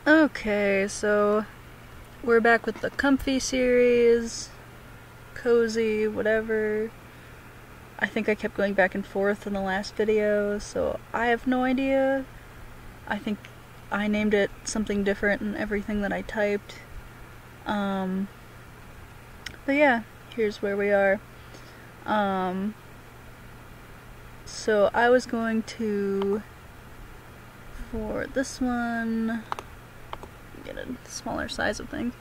Okay, so we're back with the Comfy series, cozy, whatever. I think I kept going back and forth in the last video, so I have no idea. I think I named it something different in everything that I typed. But yeah, here's where we are. So I was going to, for this one, get a smaller size of thing,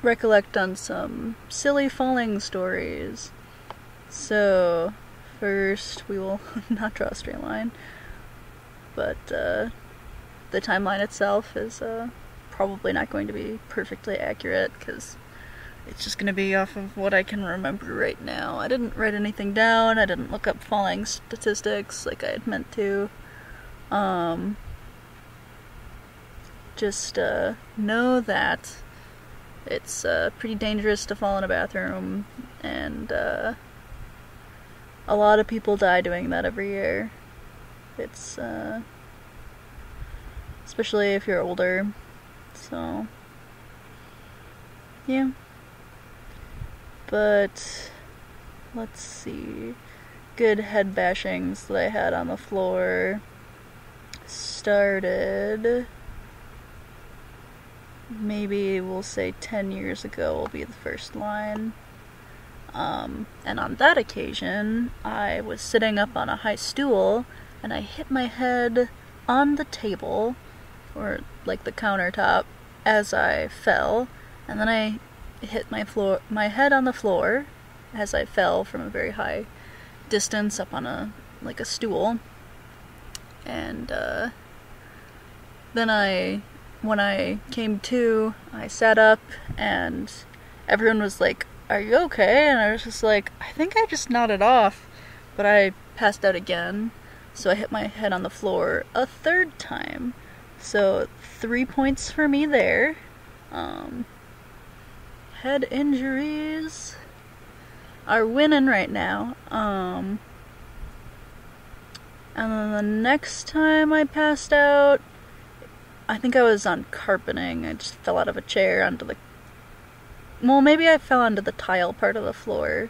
recollect on some silly falling stories. So first we will not draw a straight line, but the timeline itself is probably not going to be perfectly accurate because it's just going to be off of what I can remember right now. I didn't write anything down, I didn't look up falling statistics like I had meant to. Just know that it's pretty dangerous to fall in a bathroom, and a lot of people die doing that every year. It's especially if you're older. So yeah. But let's see. Good head bashings that I had on the floor started, maybe we'll say 10 years ago will be the first line. And on that occasion, I was sitting up on a high stool and I hit my head on the table, or like the countertop, as I fell, and then I hit my head on the floor as I fell from a very high distance up on a stool. And then when I came to, I sat up and everyone was like, "Are you okay?" And I was just like, "I think I just nodded off," but I passed out again. So I hit my head on the floor a third time. So 3 points for me there. Head injuries are winning right now. And then the next time I passed out, I think I was on carpeting. I just fell out of a chair onto maybe I fell onto the tile part of the floor.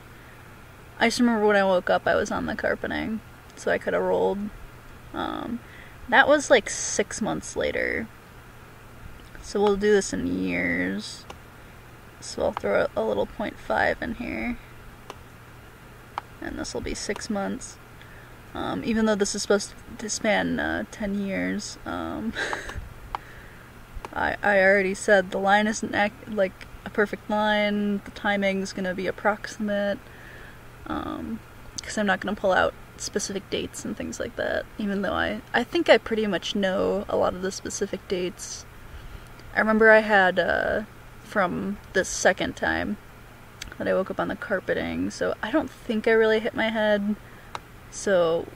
I just remember when I woke up I was on the carpeting, so I could have rolled. That was like 6 months later. So we'll do this in years. So I'll throw a little 0.5 in here. And this will be 6 months. Even though this is supposed to span 10 years. I already said the line isn't like a perfect line. The timing's gonna be approximate. Because I'm not gonna pull out specific dates and things like that. Even though I think I pretty much know a lot of the specific dates. I remember I had, from the second time that I woke up on the carpeting, so I don't think I really hit my head. So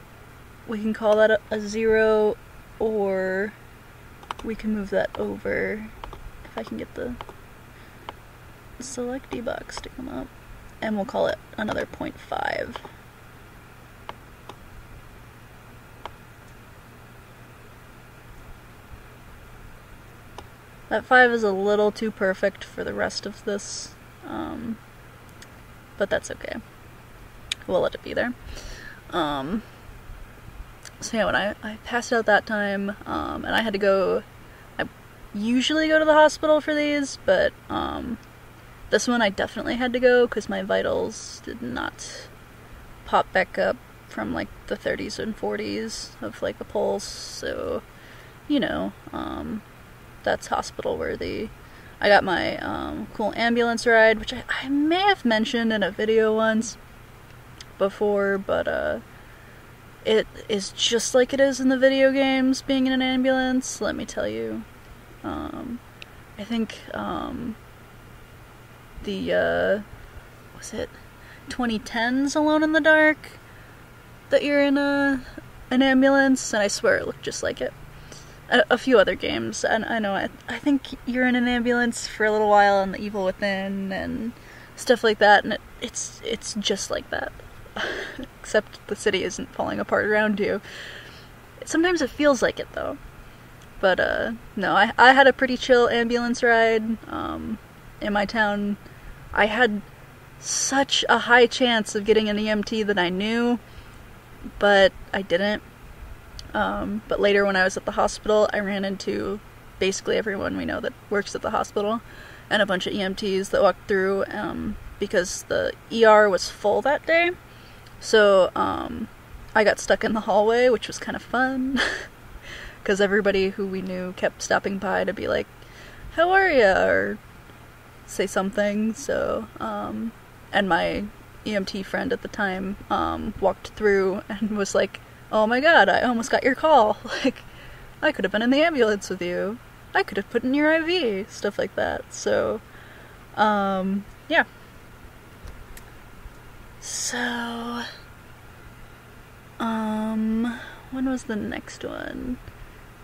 we can call that a 0, or we can move that over if I can get the selectee box to come up, and we'll call it another 0.5. That 5 is a little too perfect for the rest of this, but that's okay. We'll let it be there. So yeah, when I passed out that time, and I had to go, I usually go to the hospital for these, but this one I definitely had to go because my vitals did not pop back up from like the 30s and 40s of like the pulse, so you know, that's hospital worthy. I got my cool ambulance ride, which I may have mentioned in a video once before, but it is just like it is in the video games, being in an ambulance, let me tell you. I think the was it 2010's Alone in the Dark that you're in an ambulance, and I swear it looked just like it. A few other games, and I know I think you're in an ambulance for a little while in The Evil Within and stuff like that, and it's just like that. Except the city isn't falling apart around you. Sometimes it feels like it, though. But, no, I had a pretty chill ambulance ride, in my town. I had such a high chance of getting an EMT that I knew, but I didn't. But later when I was at the hospital, I ran into basically everyone we know that works at the hospital, and a bunch of EMTs that walked through, because the ER was full that day. So, I got stuck in the hallway, which was kind of fun, because everybody who we knew kept stopping by to be like, how are ya? Or say something. So, and my EMT friend at the time, walked through and was like, oh my god, I almost got your call. Like, I could have been in the ambulance with you. I could have put in your IV. Stuff like that. So, yeah. So, when was the next one?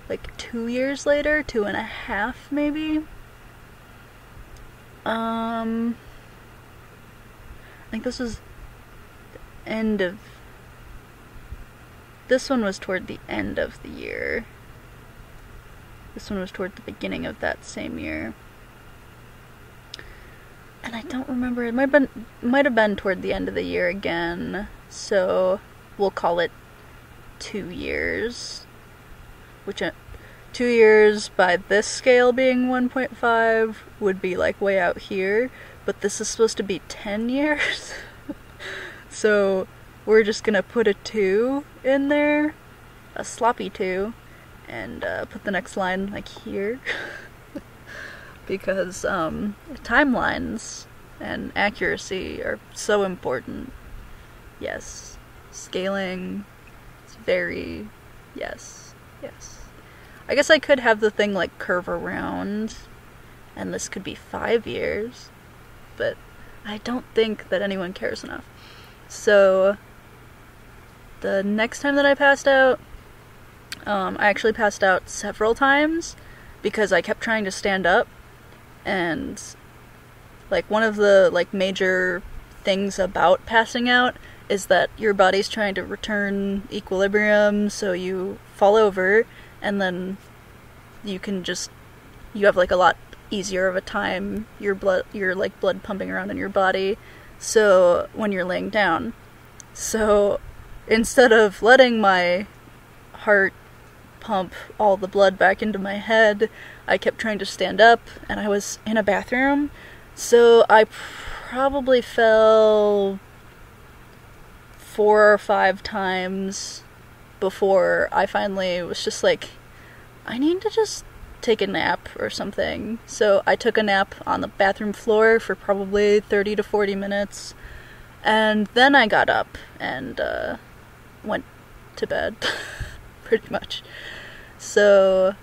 Like 2 years later? 2.5 maybe? I think this was the end of... This one was toward the end of the year. This one was toward the beginning of that same year. And I don't remember, it might have been toward the end of the year again, so we'll call it 2 years. Which, 2 years by this scale being 1.5 would be like way out here, but this is supposed to be 10 years. So we're just gonna put a 2 in there, a sloppy 2, and put the next line like here. Because timelines and accuracy are so important. Yes. Scaling is very... yes. Yes. I guess I could have the thing like curve around, and this could be 5 years, but I don't think that anyone cares enough. So, the next time that I passed out, I actually passed out several times because I kept trying to stand up, and like one of the like major things about passing out is that your body's trying to return equilibrium, so you fall over, and then you have like a lot easier of a time, your blood pumping around in your body, so when you're laying down. So instead of letting my heart pump all the blood back into my head, I kept trying to stand up, and I was in a bathroom, so I probably fell 4 or 5 times before I finally was just like, I need to just take a nap or something. So I took a nap on the bathroom floor for probably 30 to 40 minutes, and then I got up and went to bed, pretty much. So,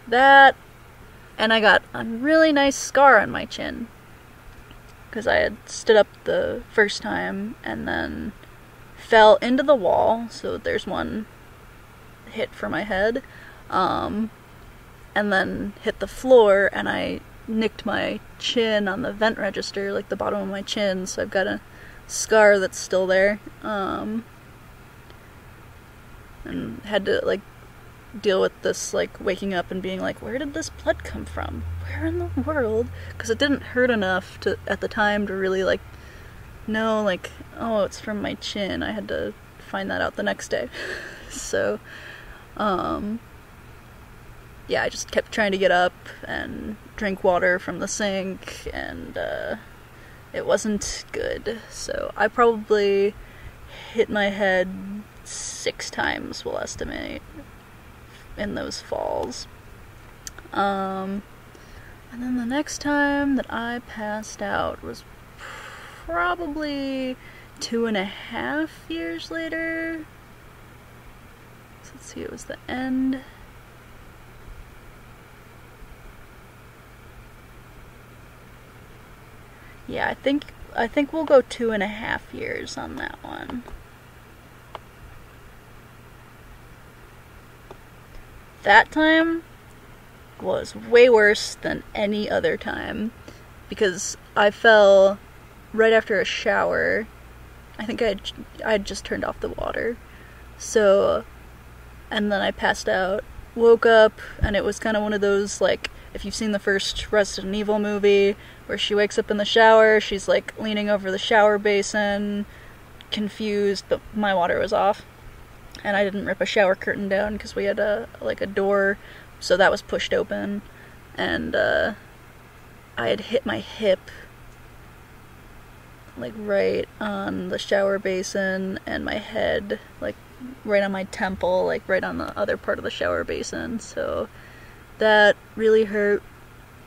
that, and I got a really nice scar on my chin, because I had stood up the first time and then fell into the wall, so there's one hit for my head, and then hit the floor, and I nicked my chin on the vent register, like the bottom of my chin, so I've got a scar that's still there, and had to like deal with this like waking up and being like, where did this blood come from? Where in the world? Because it didn't hurt enough to at the time to really like know like, oh, it's from my chin. I had to find that out the next day. So yeah, I just kept trying to get up and drink water from the sink, and it wasn't good. So I probably hit my head 6 times, we'll estimate, in those falls. And then the next time that I passed out was probably 2.5 years later. So let's see, it was the end. Yeah, I think we'll go 2.5 years on that one. That time was way worse than any other time, because I fell right after a shower. I think I had just turned off the water, so and then I passed out, woke up, and it was kind of one of those, like, if you've seen the first Resident Evil movie, where she wakes up in the shower, she's like leaning over the shower basin, confused, but my water was off. And I didn't rip a shower curtain down because we had a door, so that was pushed open. And I had hit my hip, like right on the shower basin, and my head, like right on my temple, like right on the other part of the shower basin. So that really hurt.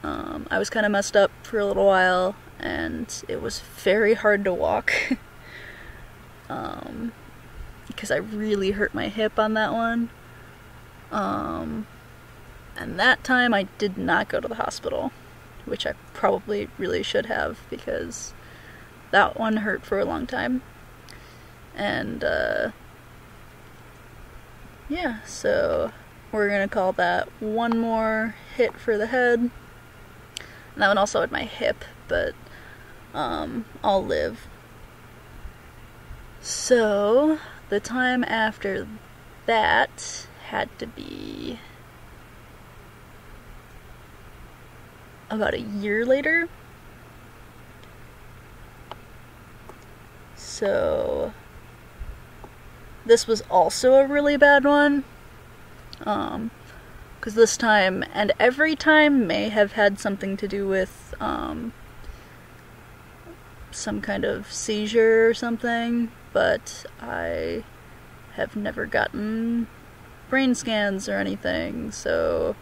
I was kind of messed up for a little while, and it was very hard to walk. Because I really hurt my hip on that one. And that time I did not go to the hospital, which I probably really should have, because that one hurt for a long time. And, yeah, so we're gonna call that one more hit for the head. And that one also had my hip, but, I'll live. So, the time after that had to be about a year later. So, this was also a really bad one. Because this time, and every time, may have had something to do with, some kind of seizure or something, but I have never gotten brain scans or anything, so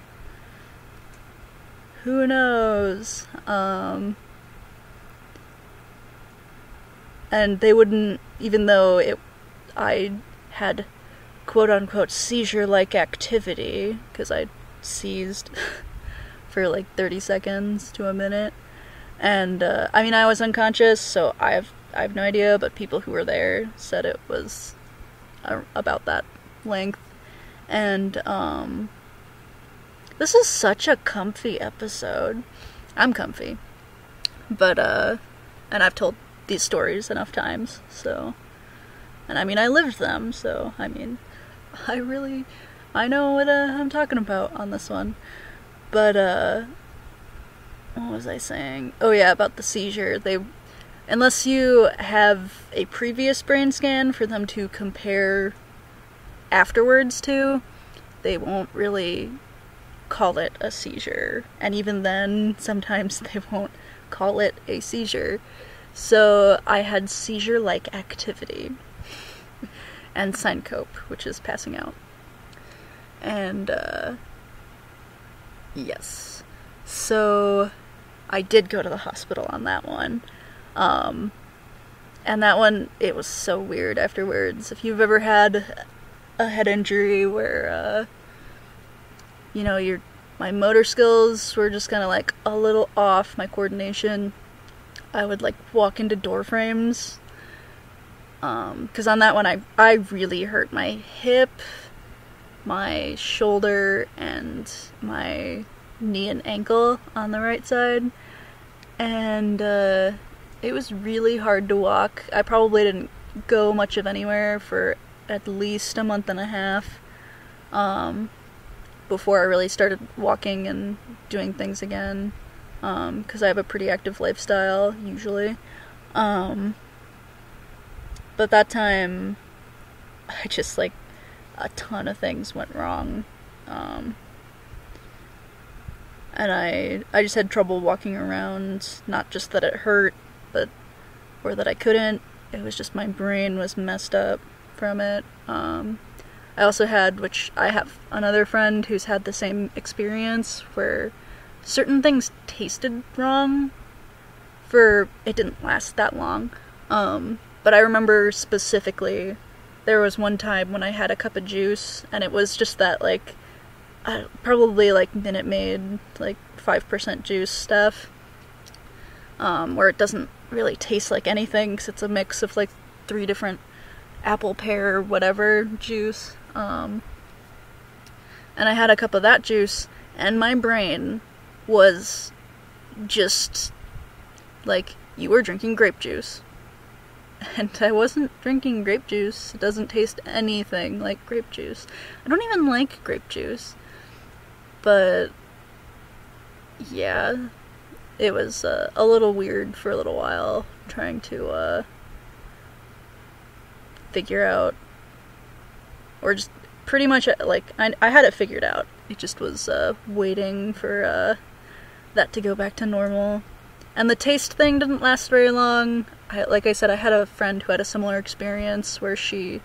who knows? And they wouldn't, even though I had quote-unquote seizure-like activity, because I seized for like 30 seconds to a minute, and I mean, I was unconscious, so I have no idea, but people who were there said it was about that length. And this is such a comfy episode. I'm comfy, but and I've told these stories enough times, so, and I mean, I lived them, so I mean, I know what I'm talking about on this one. But what was I saying? Oh yeah, about the seizure. Unless you have a previous brain scan for them to compare afterwards to, they won't really call it a seizure. And even then, sometimes they won't call it a seizure. So I had seizure-like activity. And syncope, which is passing out. And, yes. So I did go to the hospital on that one. And that one, it was so weird afterwards. If you've ever had a head injury where, you know, my motor skills were just kind of like a little off, my coordination, I would like walk into door frames. 'Cause on that one, I really hurt my hip, my shoulder, and my knee and ankle on the right side. And, it was really hard to walk. I probably didn't go much of anywhere for at least a month and a half, before I really started walking and doing things again, 'cause I have a pretty active lifestyle, usually. But that time, I just, like, a ton of things went wrong, and I just had trouble walking around. Not just that it hurt, or that I couldn't. It was just my brain was messed up from it. I also had, which I have another friend who's had the same experience, where certain things tasted wrong. It didn't last that long. But I remember specifically, there was one time when I had a cup of juice, and it was just that, like, probably, like, Minute Maid, like, 5% juice stuff, where it doesn't really taste like anything, because it's a mix of, like, 3 different apple, pear, whatever juice, and I had a cup of that juice, and my brain was just, like, you were drinking grape juice. and I wasn't drinking grape juice. It doesn't taste anything like grape juice. I don't even like grape juice. But yeah, it was a little weird for a little while, trying to figure out, or just pretty much, like, I had it figured out. It just was waiting for that to go back to normal. And the taste thing didn't last very long. Like I said, I had a friend who had a similar experience where she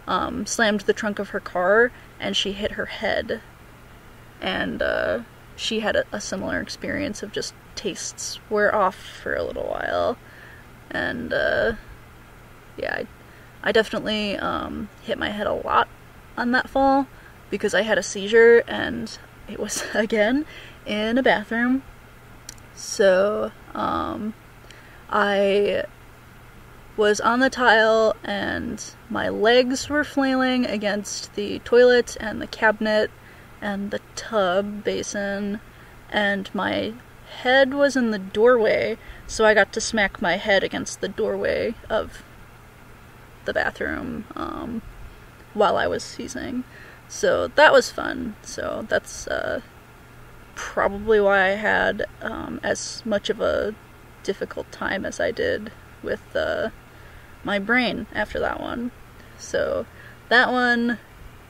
slammed the trunk of her car and she hit her head. And she had a similar experience of just tastes were off for a little while. And yeah, I definitely hit my head a lot on that fall because I had a seizure, and it was, again, in a bathroom. So I was on the tile and my legs were flailing against the toilet and the cabinet and the tub basin, and my head was in the doorway, so I got to smack my head against the doorway of the bathroom while I was seizing. So that was fun. So that's probably why I had as much of a difficult time as I did with my brain after that one. So that one,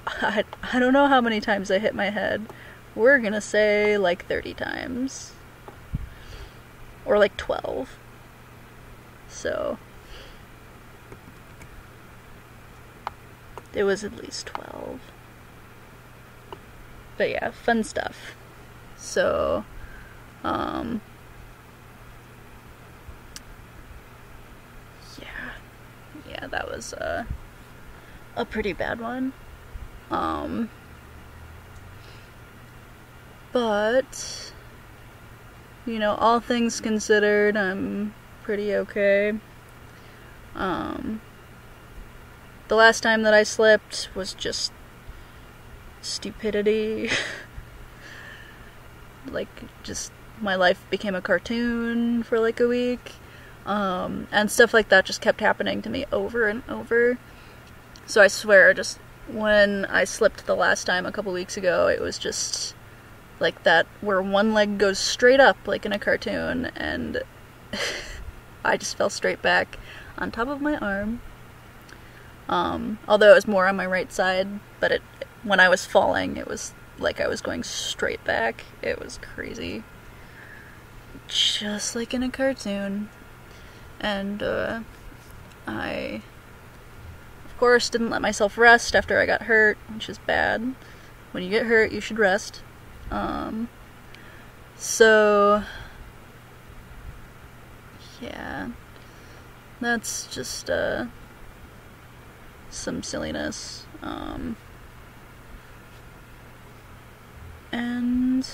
I don't know how many times I hit my head. We're gonna say like 30 times. Or like 12. So it was at least 12. But yeah, fun stuff. So, yeah, that was a pretty bad one. But, you know, all things considered, I'm pretty okay. The last time that I slipped was just stupidity. Like, just my life became a cartoon for like a week. And stuff like that just kept happening to me over and over. So I swear, just when I slipped the last time a couple weeks ago, it was just like that, where one leg goes straight up like in a cartoon, and I just fell straight back on top of my arm. Although it was more on my right side, but when I was falling, it was like I was going straight back. It was crazy. Just like in a cartoon. And, I, of course, didn't let myself rest after I got hurt, which is bad. When you get hurt, you should rest. So, yeah. That's just, some silliness. And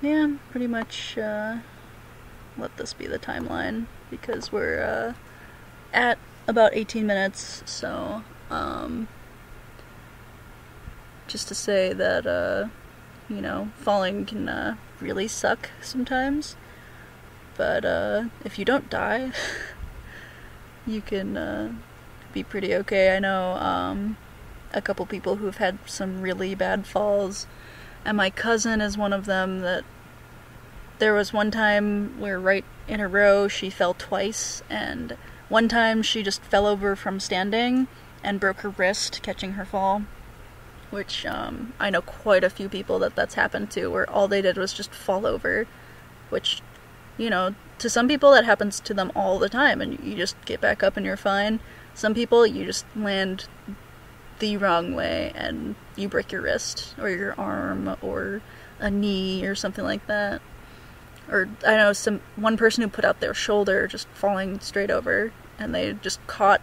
yeah, pretty much let this be the timeline, because we're at about 18 minutes, so just to say that you know, falling can really suck sometimes, but if you don't die you can be pretty okay. I know a couple people who've had some really bad falls, and my cousin is one of them. That there was one time where right in a row she fell twice, and one time she just fell over from standing and broke her wrist catching her fall, which I know quite a few people that's happened to, where all they did was just fall over, which, you know, to some people that happens to them all the time, and you just get back up and you're fine. Some people, you just land the wrong way and you break your wrist or your arm or a knee or something like that. Or I know one person who put out their shoulder just falling straight over, and they just caught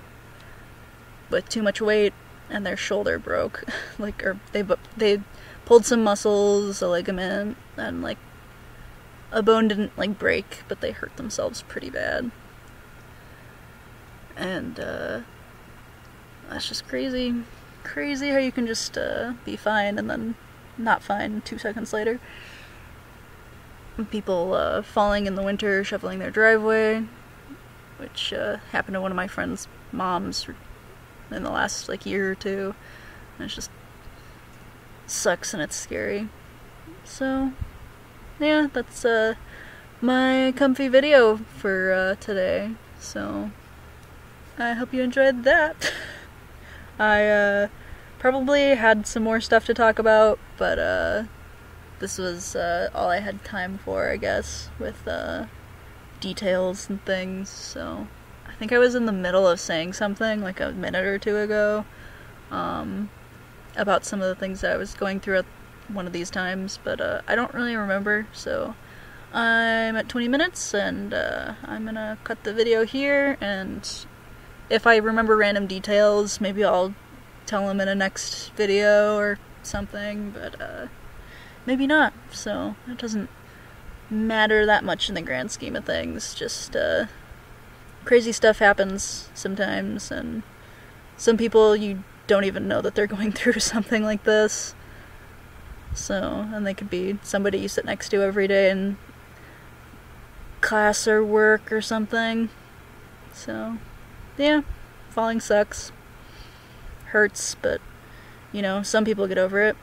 with too much weight and their shoulder broke. Like, or they pulled some muscles, a ligament, and like a bone didn't like break, but they hurt themselves pretty bad. And that's just crazy. Crazy how you can just be fine and then not fine 2 seconds later. People falling in the winter, shoveling their driveway. which happened to one of my friend's moms in the last like year or two, and it just sucks and it's scary. So yeah, that's my comfy video for today, so I hope you enjoyed that. I probably had some more stuff to talk about, but this was all I had time for, I guess, with details and things. So I think I was in the middle of saying something like a minute or two ago about some of the things that I was going through at one of these times, but I don't really remember, so I'm at 20 minutes, and I'm gonna cut the video here, and if I remember random details, maybe I'll tell them in a next video or something, but maybe not, so it doesn't matter that much in the grand scheme of things. Just crazy stuff happens sometimes, and some people you don't even know that they're going through something like this. So, and they could be somebody you sit next to every day in class or work or something. So, yeah, falling sucks. Hurts, but, you know, some people get over it.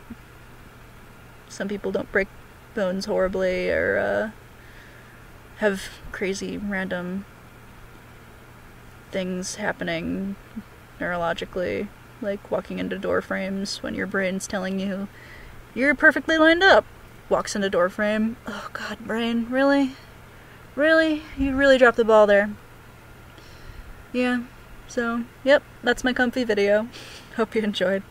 Some people don't break bones horribly or have crazy random things happening neurologically, like walking into door frames when your brain's telling you you're perfectly lined up. Walks into door frame. Oh god, brain, really? Really? You really dropped the ball there. Yeah, so, yep, that's my comfy video. Hope you enjoyed.